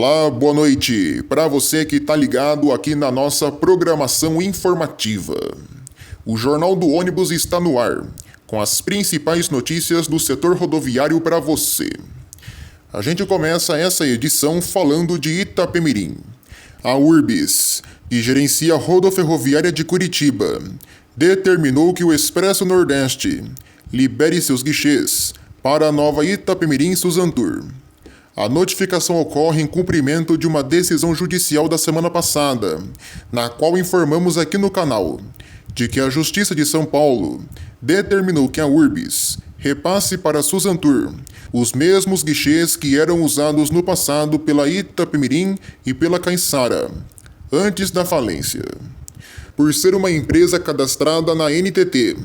Olá, boa noite para você que está ligado aqui na nossa programação informativa. O Jornal do Ônibus está no ar, com as principais notícias do setor rodoviário para você. A gente começa essa edição falando de Itapemirim. A Urbis, que gerencia a rodoferroviária de Curitiba, determinou que o Expresso Nordeste libere seus guichês para a nova Itapemirim-Suzantur. A notificação ocorre em cumprimento de uma decisão judicial da semana passada, na qual informamos aqui no canal, de que a Justiça de São Paulo determinou que a Urbis repasse para a Suzantur os mesmos guichês que eram usados no passado pela Itapemirim e pela Caiçara, antes da falência. Por ser uma empresa cadastrada na NTT,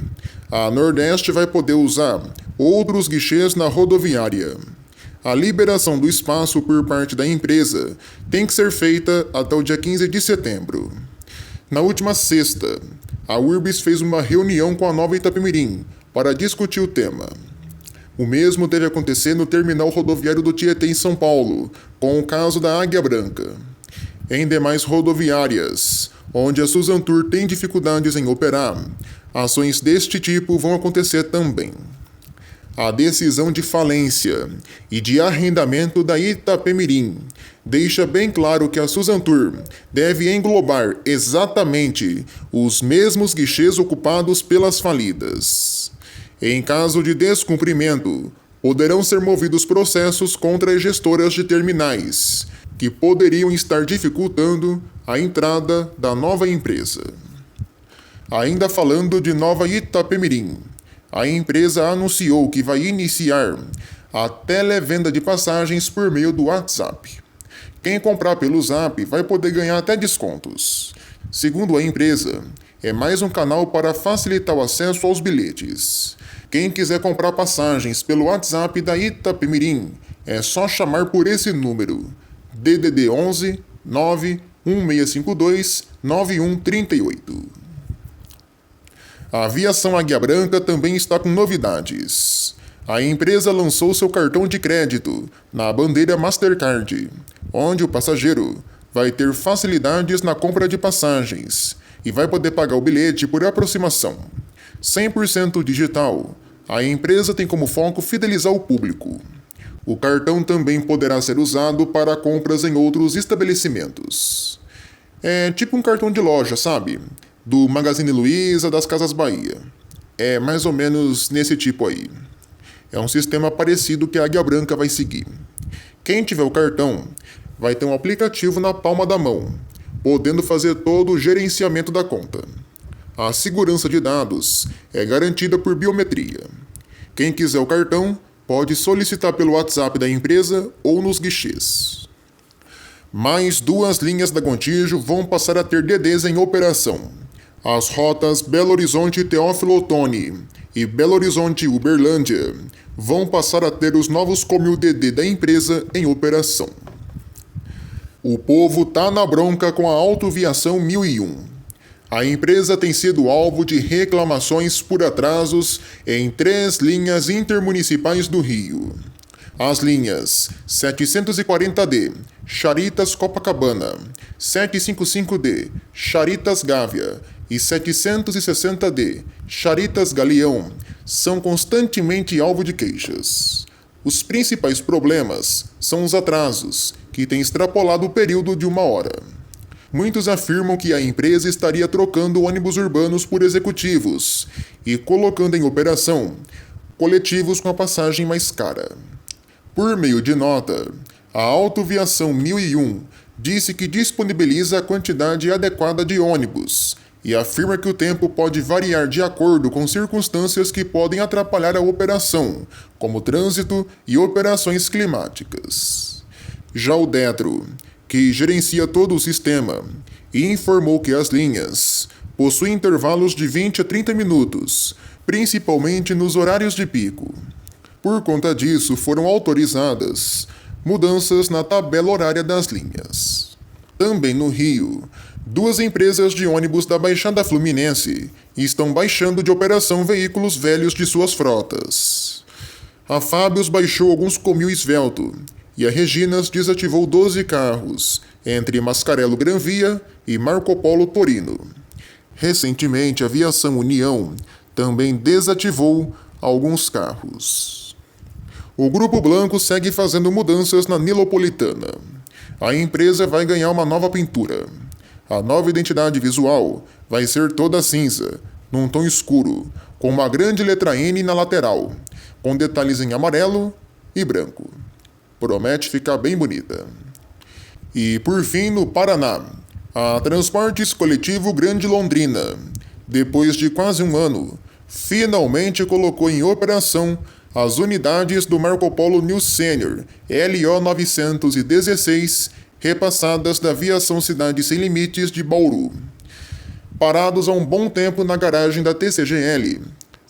a Nordeste vai poder usar outros guichês na rodoviária. A liberação do espaço por parte da empresa tem que ser feita até o dia 15 de setembro. Na última sexta, a Urbis fez uma reunião com a nova Itapemirim para discutir o tema. O mesmo deve acontecer no terminal rodoviário do Tietê em São Paulo, com o caso da Águia Branca. Em demais rodoviárias, onde a Suzantur tem dificuldades em operar, ações deste tipo vão acontecer também. A decisão de falência e de arrendamento da Itapemirim deixa bem claro que a Suzantur deve englobar exatamente os mesmos guichês ocupados pelas falidas. Em caso de descumprimento, poderão ser movidos processos contra as gestoras de terminais, que poderiam estar dificultando a entrada da nova empresa. Ainda falando de nova Itapemirim, a empresa anunciou que vai iniciar a televenda de passagens por meio do WhatsApp. Quem comprar pelo Zap vai poder ganhar até descontos. Segundo a empresa, é mais um canal para facilitar o acesso aos bilhetes. Quem quiser comprar passagens pelo WhatsApp da Itapemirim, é só chamar por esse número: DDD 11 91652 9138. A aviação Águia Branca também está com novidades. A empresa lançou seu cartão de crédito na bandeira Mastercard, onde o passageiro vai ter facilidades na compra de passagens e vai poder pagar o bilhete por aproximação. 100% digital, a empresa tem como foco fidelizar o público. O cartão também poderá ser usado para compras em outros estabelecimentos. É tipo um cartão de loja, sabe? Do Magazine Luiza, das Casas Bahia. É mais ou menos nesse tipo aí. É um sistema parecido que a Águia Branca vai seguir. Quem tiver o cartão vai ter um aplicativo na palma da mão, podendo fazer todo o gerenciamento da conta. A segurança de dados é garantida por biometria. Quem quiser o cartão pode solicitar pelo WhatsApp da empresa ou nos guichês. Mais 2 linhas da Gontijo vão passar a ter DDs em operação. As rotas Belo Horizonte Teófilo Otoni e Belo Horizonte Uberlândia vão passar a ter os novos Comil DD da empresa em operação. O povo tá na bronca com a Autoviação 1001. A empresa tem sido alvo de reclamações por atrasos em 3 linhas intermunicipais do Rio. As linhas 740D, Charitas Copacabana, 755D, Charitas Gávea e 760D, Charitas Galeão, são constantemente alvo de queixas. Os principais problemas são os atrasos, que têm extrapolado o período de 1 hora. Muitos afirmam que a empresa estaria trocando ônibus urbanos por executivos e colocando em operação coletivos com a passagem mais cara. Por meio de nota, a Autoviação 1001 disse que disponibiliza a quantidade adequada de ônibus e afirma que o tempo pode variar de acordo com circunstâncias que podem atrapalhar a operação, como trânsito e operações climáticas. Já o Detro, que gerencia todo o sistema, informou que as linhas possuem intervalos de 20 a 30 minutos, principalmente nos horários de pico. Por conta disso, foram autorizadas mudanças na tabela horária das linhas. Também no Rio, 2 empresas de ônibus da Baixada Fluminense estão baixando de operação veículos velhos de suas frotas. A Fábios baixou alguns Comil Svelto e a Reginas desativou 12 carros, entre Mascarello Granvia e Marco Polo Torino. Recentemente, a Aviação União também desativou alguns carros. O Grupo Blanco segue fazendo mudanças na Nilopolitana. A empresa vai ganhar uma nova pintura. A nova identidade visual vai ser toda cinza, num tom escuro, com uma grande letra N na lateral, com detalhes em amarelo e branco. Promete ficar bem bonita. E por fim, no Paraná, a Transportes Coletivo Grande Londrina, depois de quase um ano, finalmente colocou em operação as unidades do Marco Polo New Senior LO 916, repassadas da Aviação Cidade Sem Limites de Bauru. Parados há um bom tempo na garagem da TCGL,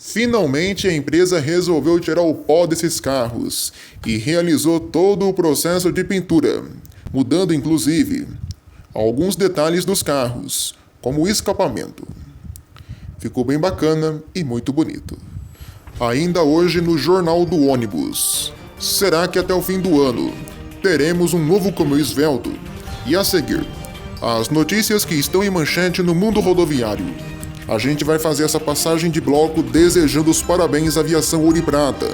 finalmente a empresa resolveu tirar o pó desses carros e realizou todo o processo de pintura, mudando inclusive alguns detalhes dos carros, como o escapamento. Ficou bem bacana e muito bonito. Ainda hoje no Jornal do Ônibus. Será que até o fim do ano teremos um novo caminhão esvelto? E a seguir, as notícias que estão em manchete no mundo rodoviário. A gente vai fazer essa passagem de bloco desejando os parabéns à Aviação Ouro e Prata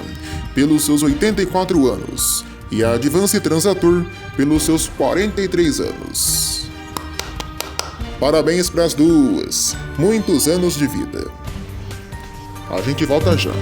pelos seus 84 anos e a Advance Transatur pelos seus 43 anos. Parabéns para as duas, muitos anos de vida. A gente volta já.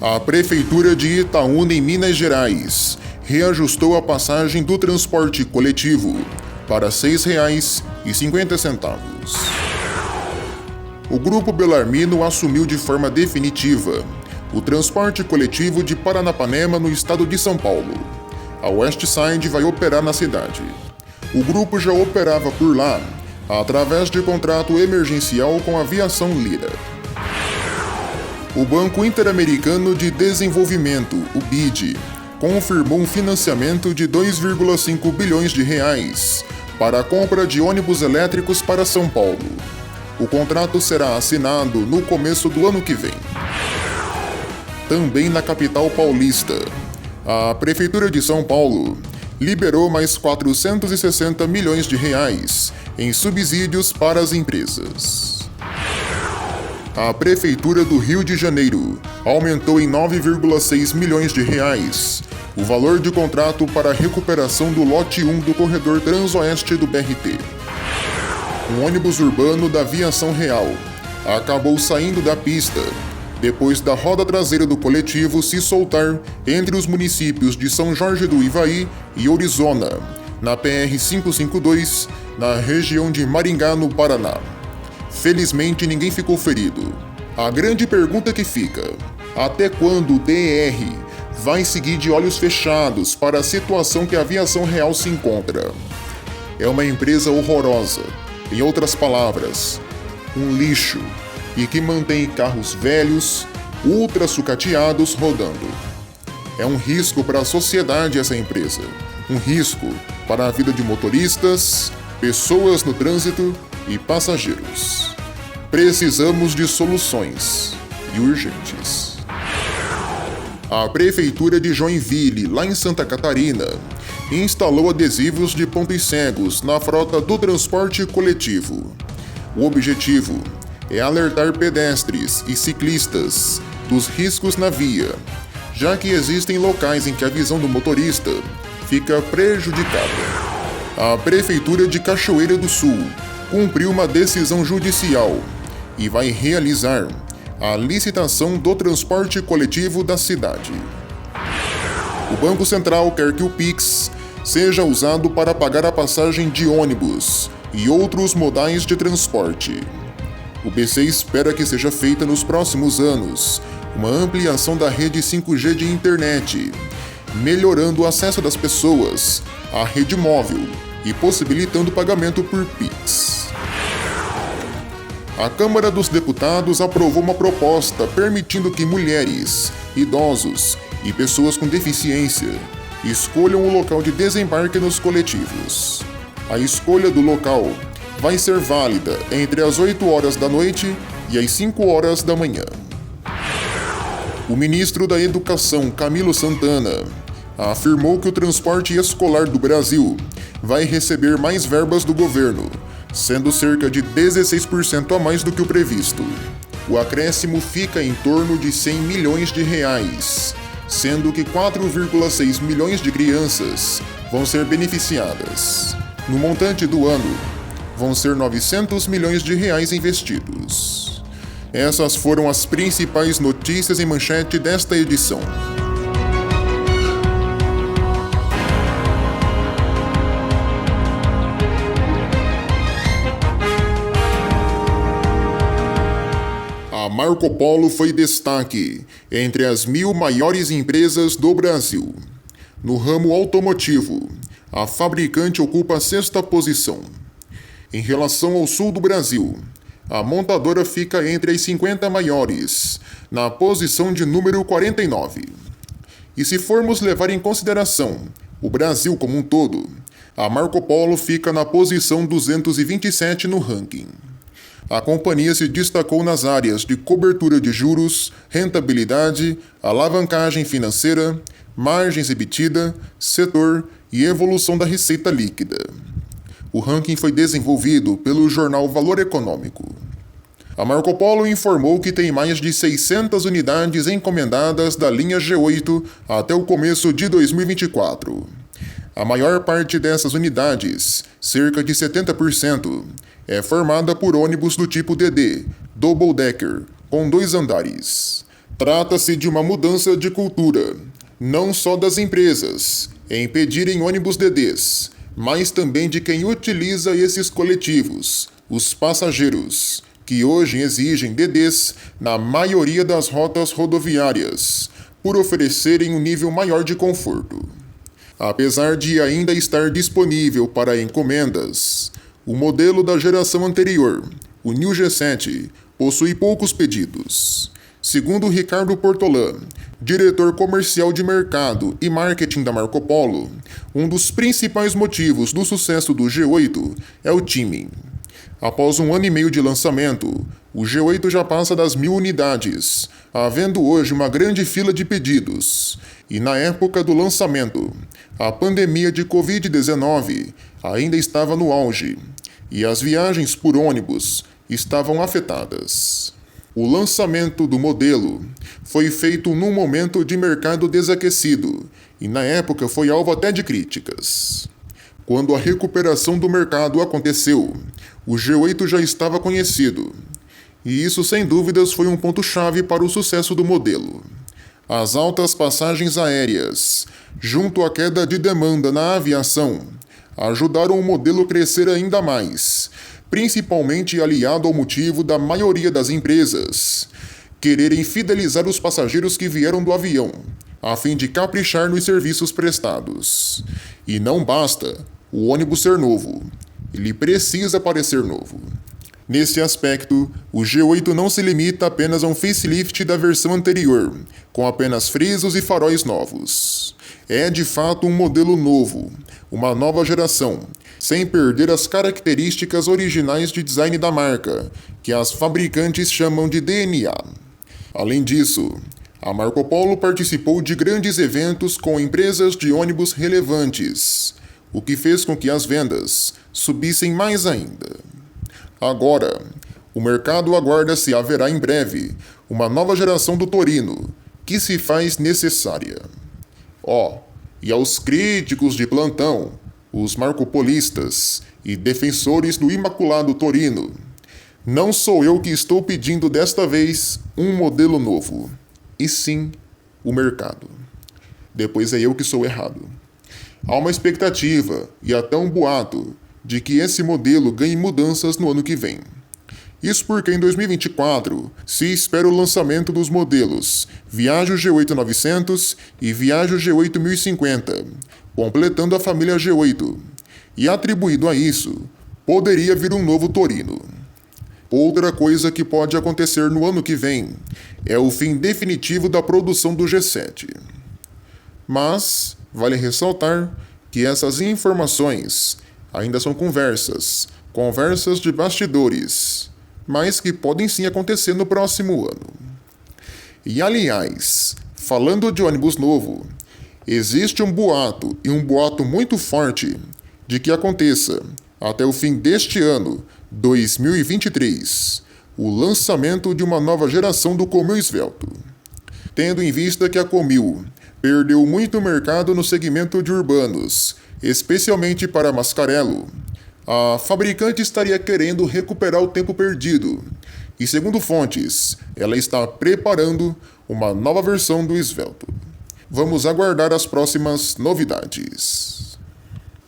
A Prefeitura de Itaúna, em Minas Gerais, reajustou a passagem do transporte coletivo para R$ 6,50. O Grupo Bellarmino assumiu de forma definitiva o transporte coletivo de Paranapanema no estado de São Paulo. A Westside vai operar na cidade. O grupo já operava por lá através de contrato emergencial com a Aviação Lira. O Banco Interamericano de Desenvolvimento, o BID, confirmou um financiamento de 2,5 bilhões de reais para a compra de ônibus elétricos para São Paulo. O contrato será assinado no começo do ano que vem. Também na capital paulista, a Prefeitura de São Paulo liberou mais 460 milhões de reais em subsídios para as empresas. A Prefeitura do Rio de Janeiro aumentou em 9,6 milhões de reais o valor de contrato para a recuperação do lote 1 do corredor Transoeste do BRT. Um ônibus urbano da Aviação Real acabou saindo da pista depois da roda traseira do coletivo se soltar entre os municípios de São Jorge do Ivaí e Orizona, na PR-552, na região de Maringá, no Paraná. Felizmente, ninguém ficou ferido. A grande pergunta que fica: até quando o DR vai seguir de olhos fechados para a situação que a Aviação Real se encontra? É uma empresa horrorosa, em outras palavras, um lixo, e que mantém carros velhos, ultra sucateados rodando. É um risco para a sociedade essa empresa, um risco para a vida de motoristas, pessoas no trânsito e passageiros. Precisamos de soluções, e urgentes. A Prefeitura de Joinville, lá em Santa Catarina, instalou adesivos de pontos cegos na frota do transporte coletivo. O objetivo é alertar pedestres e ciclistas dos riscos na via, já que existem locais em que a visão do motorista fica prejudicada. A Prefeitura de Cachoeira do Sul cumpriu uma decisão judicial e vai realizar a licitação do transporte coletivo da cidade. O Banco Central quer que o Pix seja usado para pagar a passagem de ônibus e outros modais de transporte. O BC espera que seja feita nos próximos anos uma ampliação da rede 5G de internet, melhorando o acesso das pessoas à rede móvel e possibilitando o pagamento por Pix. A Câmara dos Deputados aprovou uma proposta permitindo que mulheres idosos e pessoas com deficiência, escolham o local de desembarque nos coletivos. A escolha do local vai ser válida entre as 8 horas da noite e as 5 horas da manhã. O ministro da Educação, Camilo Santana, afirmou que o transporte escolar do Brasil vai receber mais verbas do governo, sendo cerca de 16% a mais do que o previsto. O acréscimo fica em torno de 100 milhões de reais, sendo que 4,6 milhões de crianças vão ser beneficiadas. No montante do ano, vão ser 900 milhões de reais investidos. Essas foram as principais notícias em manchete desta edição. A Marco Polo foi destaque entre as 1.000 maiores empresas do Brasil. No ramo automotivo, a fabricante ocupa a 6ª posição. Em relação ao sul do Brasil, a montadora fica entre as 50 maiores, na posição de número 49. E se formos levar em consideração o Brasil como um todo, a Marco Polo fica na posição 227 no ranking. A companhia se destacou nas áreas de cobertura de juros, rentabilidade, alavancagem financeira, margens EBITDA, setor e evolução da receita líquida. O ranking foi desenvolvido pelo jornal Valor Econômico. A Marco Polo informou que tem mais de 600 unidades encomendadas da linha G8 até o começo de 2024. A maior parte dessas unidades, cerca de 70%, é formada por ônibus do tipo DD, Double Decker, com 2 andares. Trata-se de uma mudança de cultura, não só das empresas, em pedirem ônibus DDs, mas também de quem utiliza esses coletivos, os passageiros, que hoje exigem DDs na maioria das rotas rodoviárias, por oferecerem um nível maior de conforto. Apesar de ainda estar disponível para encomendas, o modelo da geração anterior, o New G7, possui poucos pedidos. Segundo Ricardo Portolã, diretor comercial de mercado e marketing da Marco Polo, um dos principais motivos do sucesso do G8 é o timing. Após 1 ano e meio de lançamento, o G8 já passa das 1.000 unidades, havendo hoje uma grande fila de pedidos. E na época do lançamento, a pandemia de Covid-19 ainda estava no auge, e as viagens por ônibus estavam afetadas. O lançamento do modelo foi feito num momento de mercado desaquecido, e na época foi alvo até de críticas. Quando a recuperação do mercado aconteceu, o G8 já estava conhecido, e isso sem dúvidas foi um ponto-chave para o sucesso do modelo. As altas passagens aéreas, junto à queda de demanda na aviação, ajudaram o modelo a crescer ainda mais, principalmente aliado ao motivo da maioria das empresas quererem fidelizar os passageiros que vieram do avião, a fim de caprichar nos serviços prestados. E não basta o ônibus ser novo, ele precisa parecer novo. Nesse aspecto, o G8 não se limita apenas a um facelift da versão anterior, com apenas frisos e faróis novos. É de fato um modelo novo, uma nova geração, sem perder as características originais de design da marca, que as fabricantes chamam de DNA. Além disso, a Marco Polo participou de grandes eventos com empresas de ônibus relevantes, o que fez com que as vendas subissem mais ainda. Agora, o mercado aguarda se haverá em breve uma nova geração do Torino, que se faz necessária. E aos críticos de plantão, os marcopolistas e defensores do Imaculado Torino, não sou eu que estou pedindo desta vez um modelo novo, e sim o mercado. Depois é eu que sou errado. Há uma expectativa e até um boato de que esse modelo ganhe mudanças no ano que vem. Isso porque em 2024 se espera o lançamento dos modelos Viaggio G8 900 e Viaggio G8 1050, completando a família G8, e atribuído a isso, poderia vir um novo Torino. Outra coisa que pode acontecer no ano que vem é o fim definitivo da produção do G7. Mas vale ressaltar que essas informações ainda são conversas de bastidores, mas que podem sim acontecer no próximo ano. E aliás, falando de ônibus novo, existe um boato, e um boato muito forte, de que aconteça, até o fim deste ano, 2023, o lançamento de uma nova geração do Comil Svelto. Tendo em vista que a Comil perdeu muito mercado no segmento de urbanos, especialmente para Mascarello, a fabricante estaria querendo recuperar o tempo perdido. E segundo fontes, ela está preparando uma nova versão do Svelto. Vamos aguardar as próximas novidades.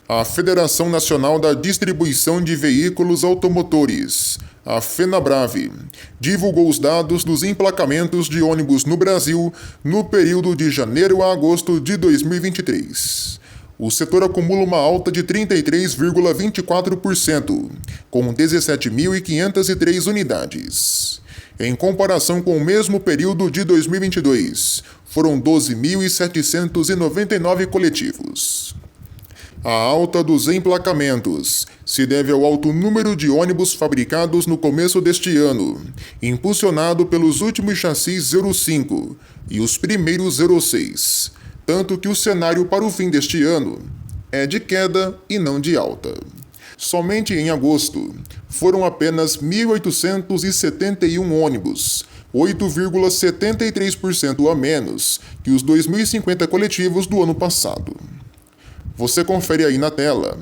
A Federação Nacional da Distribuição de Veículos Automotores, a FenaBrave, divulgou os dados dos emplacamentos de ônibus no Brasil no período de janeiro a agosto de 2023. O setor acumula uma alta de 33,24%, com 17.503 unidades. Em comparação com o mesmo período de 2022, foram 12.799 coletivos. A alta dos emplacamentos se deve ao alto número de ônibus fabricados no começo deste ano, impulsionado pelos últimos chassis Euro 5 e os primeiros Euro 6, tanto que o cenário para o fim deste ano é de queda e não de alta. Somente em agosto, foram apenas 1.871 ônibus, 8,73% a menos que os 2.050 coletivos do ano passado. Você confere aí na tela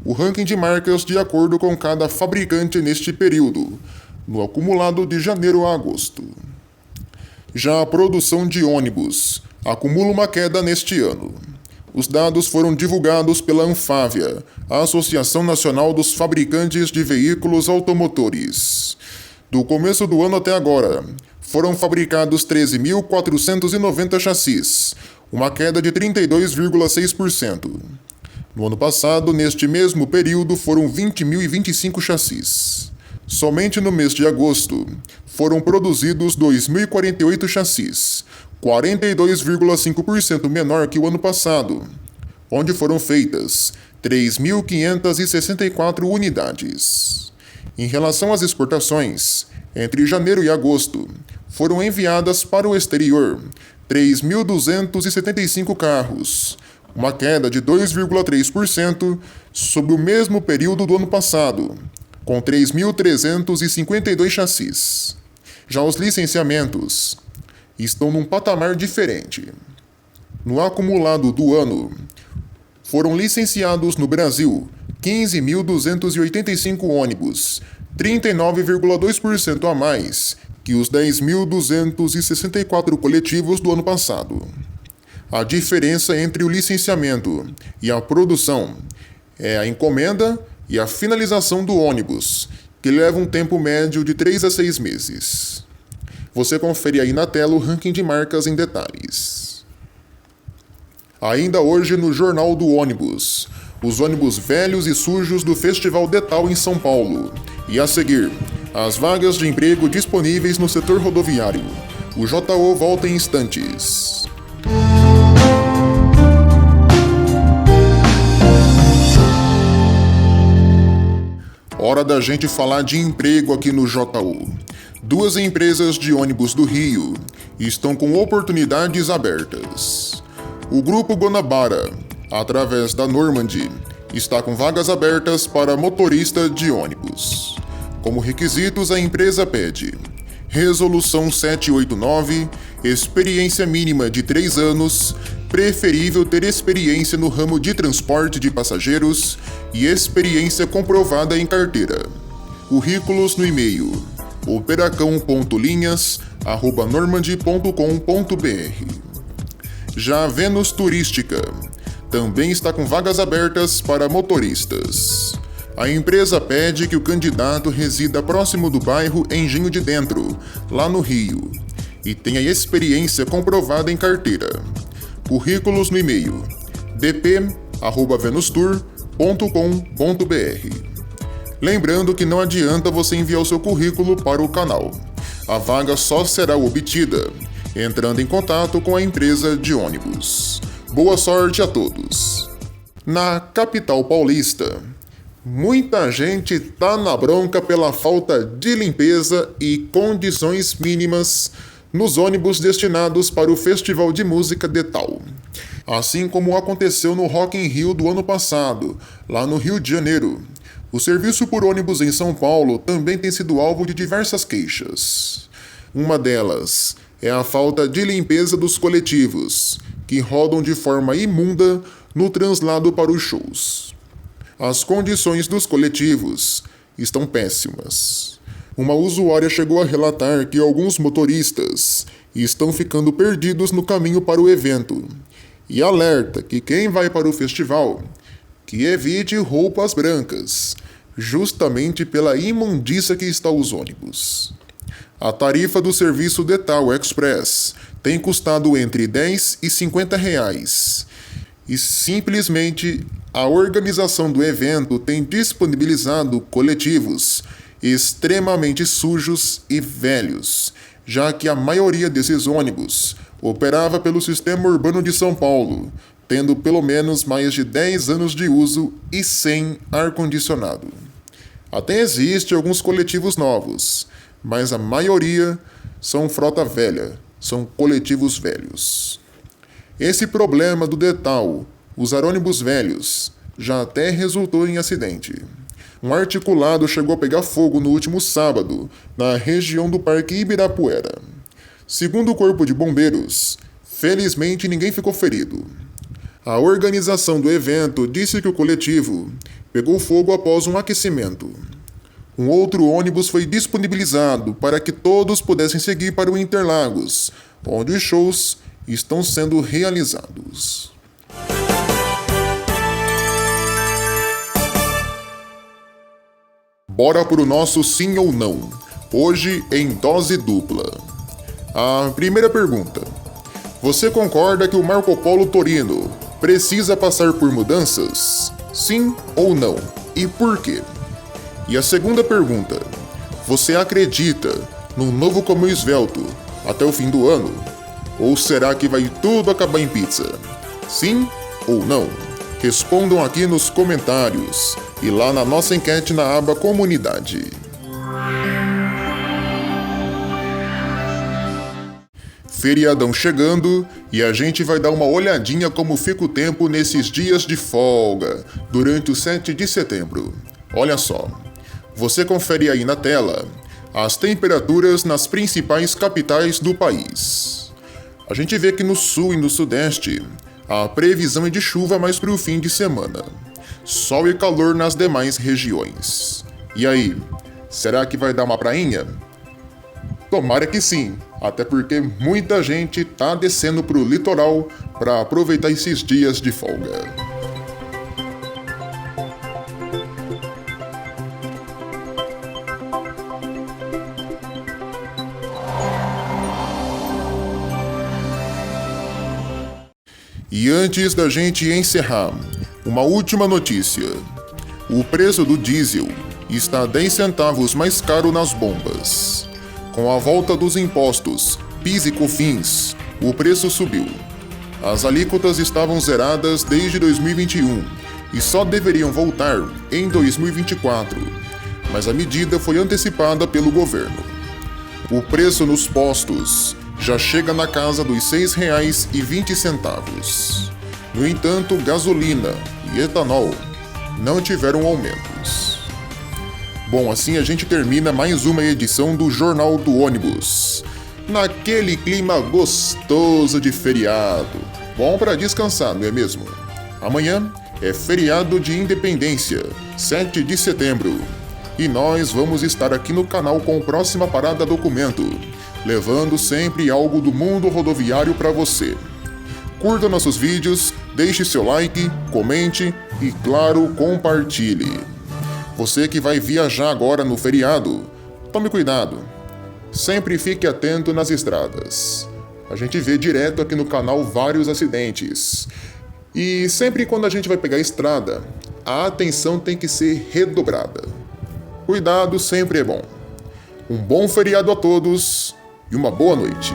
o ranking de marcas de acordo com cada fabricante neste período, no acumulado de janeiro a agosto. Já a produção de ônibus acumula uma queda neste ano. Os dados foram divulgados pela Anfávia, a Associação Nacional dos Fabricantes de Veículos Automotores. Do começo do ano até agora, foram fabricados 13.490 chassis, uma queda de 32,6%. No ano passado, neste mesmo período, foram 20.025 chassis. Somente no mês de agosto, foram produzidos 2.048 chassis, 42,5% menor que o ano passado, onde foram feitas 3.564 unidades. Em relação às exportações, entre janeiro e agosto, foram enviadas para o exterior 3.275 carros, uma queda de 2,3% sobre o mesmo período do ano passado, com 3.352 chassis. Já os licenciamentos estão num patamar diferente. No acumulado do ano, foram licenciados no Brasil 15.285 ônibus, 39,2% a mais que os 10.264 coletivos do ano passado. A diferença entre o licenciamento e a produção é a encomenda e a finalização do ônibus, que leva um tempo médio de 3 a 6 meses. Você confere aí na tela o ranking de marcas em detalhes. Ainda hoje no Jornal do Ônibus, os ônibus velhos e sujos do Festival Detal em São Paulo. E a seguir, as vagas de emprego disponíveis no setor rodoviário. O JO volta em instantes. Hora da gente falar de emprego aqui no JU. 2 empresas de ônibus do Rio estão com oportunidades abertas. O Grupo Guanabara, através da Normandy, está com vagas abertas para motorista de ônibus. Como requisitos, a empresa pede Resolução 789, experiência mínima de 3 anos, preferível ter experiência no ramo de transporte de passageiros e experiência comprovada em carteira. Currículos no e-mail operacão.linhas@normandy.com.br. Já a Vênus Turística também está com vagas abertas para motoristas. A empresa pede que o candidato resida próximo do bairro Engenho de Dentro, lá no Rio, e tenha experiência comprovada em carteira. Currículos no e-mail dp@venustour.com.br. Lembrando que não adianta você enviar o seu currículo para o canal. A vaga só será obtida entrando em contato com a empresa de ônibus. Boa sorte a todos! Na capital paulista, muita gente tá na bronca pela falta de limpeza e condições mínimas nos ônibus destinados para o Festival de Música de Tal. Assim como aconteceu no Rock in Rio do ano passado, lá no Rio de Janeiro. O serviço por ônibus em São Paulo também tem sido alvo de diversas queixas. Uma delas é a falta de limpeza dos coletivos, que rodam de forma imunda no translado para os shows. As condições dos coletivos estão péssimas. Uma usuária chegou a relatar que alguns motoristas estão ficando perdidos no caminho para o evento e alerta que quem vai para o festival que evite roupas brancas, justamente pela imundícia que está os ônibus. A tarifa do serviço Detal Express tem custado entre R$10 e R$50. E simplesmente a organização do evento tem disponibilizado coletivos extremamente sujos e velhos, já que a maioria desses ônibus operava pelo Sistema Urbano de São Paulo, tendo pelo menos mais de 10 anos de uso e sem ar-condicionado. Até existe alguns coletivos novos, mas a maioria são frota velha, são coletivos velhos. Esse problema do Detal, usar ônibus velhos, já até resultou em acidente. Um articulado chegou a pegar fogo no último sábado, na região do Parque Ibirapuera. Segundo o Corpo de Bombeiros, felizmente ninguém ficou ferido. A organização do evento disse que o coletivo pegou fogo após um aquecimento. Um outro ônibus foi disponibilizado para que todos pudessem seguir para o Interlagos, onde os shows estão sendo realizados. Bora pro nosso sim ou não, hoje em dose dupla. A primeira pergunta: você concorda que o Marco Polo Torino precisa passar por mudanças? Sim ou não? E por quê? E a segunda pergunta: você acredita num novo caminho esvelto até o fim do ano? Ou será que vai tudo acabar em pizza? Sim ou não? Respondam aqui nos comentários e lá na nossa enquete na aba Comunidade. Feriadão chegando e a gente vai dar uma olhadinha como fica o tempo nesses dias de folga, durante o 7 de setembro. Olha só, você confere aí na tela as temperaturas nas principais capitais do país. A gente vê que no sul e no sudeste, a previsão é de chuva mais para o fim de semana. Sol e calor nas demais regiões. E aí, será que vai dar uma prainha? Tomara que sim, até porque muita gente tá descendo pro litoral para aproveitar esses dias de folga. E antes da gente encerrar, uma última notícia. O preço do diesel está 10 centavos mais caro nas bombas. Com a volta dos impostos, PIS e COFINS, o preço subiu. As alíquotas estavam zeradas desde 2021 e só deveriam voltar em 2024, mas a medida foi antecipada pelo governo. O preço nos postos já chega na casa dos R$ 6,20. No entanto, gasolina e etanol não tiveram aumentos. Bom, assim a gente termina mais uma edição do Jornal do Ônibus. Naquele clima gostoso de feriado. Bom para descansar, não é mesmo? Amanhã é feriado de Independência, 7 de setembro. E nós vamos estar aqui no canal com a próxima Parada Documento, levando sempre algo do mundo rodoviário para você. Curta nossos vídeos, deixe seu like, comente e, claro, compartilhe. Você que vai viajar agora no feriado, tome cuidado. Sempre fique atento nas estradas. A gente vê direto aqui no canal vários acidentes. E sempre quando a gente vai pegar a estrada, a atenção tem que ser redobrada. cuidado sempre é bom. Um bom feriado a todos e uma boa noite.